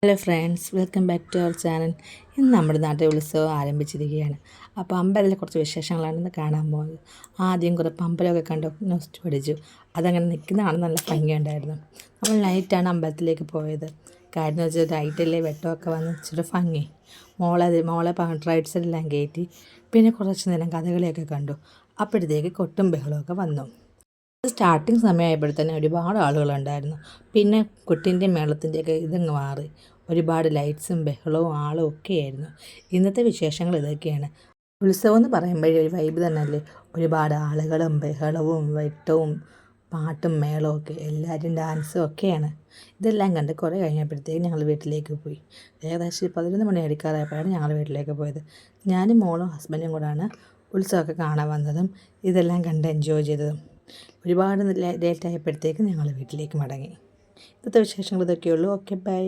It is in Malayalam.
Hello friends, welcome back to our channel. ഇന്ന് നമ്മുടെ നാട്ടിൽ ഉത്സവം ആരംഭിച്ചിരിക്കുകയാണ്. അപ്പോൾ അമ്പലത്തിലെ കുറച്ച് വിശേഷങ്ങളാണ് ഇന്ന് കാണാൻ പോകുന്നത്. ആദ്യം കുറേ അമ്പലമൊക്കെ കണ്ട് നൊസ്റ്റു അടിച്ചു. അതങ്ങനെ നിൽക്കുന്ന കാണാൻ നല്ല ഭംഗിയുണ്ടായിരുന്നു. നമ്മൾ നൈറ്റാണ് അമ്പലത്തിലേക്ക് പോയത്. കാര്യം എന്ന് വെച്ചാൽ ലൈറ്റിലെ വെട്ടമൊക്കെ വന്ന് ഇച്ചിരി ഭംഗി. മോളെ റൈറ്റ് സൈഡിലെല്ലാം കയറ്റി. പിന്നെ കുറച്ച് നേരം കഥകളിയൊക്കെ കണ്ടു. അപ്പോഴത്തേക്ക് കൊട്ടും ബഹളമൊക്കെ വന്നു. സ്റ്റാർട്ടിങ് സമയമായപ്പോഴത്തേനും ഒരുപാട് ആളുകളുണ്ടായിരുന്നു. പിന്നെ കൊട്ടിൻ്റെ മേളത്തിൻ്റെയൊക്കെ ഇതങ്ങ് മാറി. ഒരുപാട് ലൈറ്റ്സും ബഹളവും ആളും ഒക്കെയായിരുന്നു. ഇന്നത്തെ വിശേഷങ്ങൾ ഇതൊക്കെയാണ്. ഉത്സവം എന്ന് പറയുമ്പോഴേ ഒരു വൈബ് തന്നെയല്ലേ. ഒരുപാട് ആളുകളും ബഹളവും വെട്ടവും പാട്ടും മേളവും ഒക്കെ, എല്ലാവരും ഡാൻസും ഒക്കെയാണ്. ഇതെല്ലാം കണ്ട് കുറേ കഴിഞ്ഞപ്പോഴത്തേക്ക് ഞങ്ങൾ വീട്ടിലേക്ക് പോയി. ഏകദേശം 11 മണി അടുക്കാറായപ്പോഴാണ് ഞങ്ങൾ വീട്ടിലേക്ക് പോയത്. ഞാനും മോളും ഹസ്ബൻഡും കൂടാണ് ഉത്സവമൊക്കെ കാണാൻ വന്നതും ഇതെല്ലാം കണ്ട് എൻജോയ് ചെയ്തതും. ഒരുപാട് ലേറ്റ് ആയപ്പോഴത്തേക്ക് ഞങ്ങൾ വീട്ടിലേക്ക് മടങ്ങി. ഇന്നത്തെ വിശേഷങ്ങൾ ഇതൊക്കെയുള്ളൂ. Okay, by.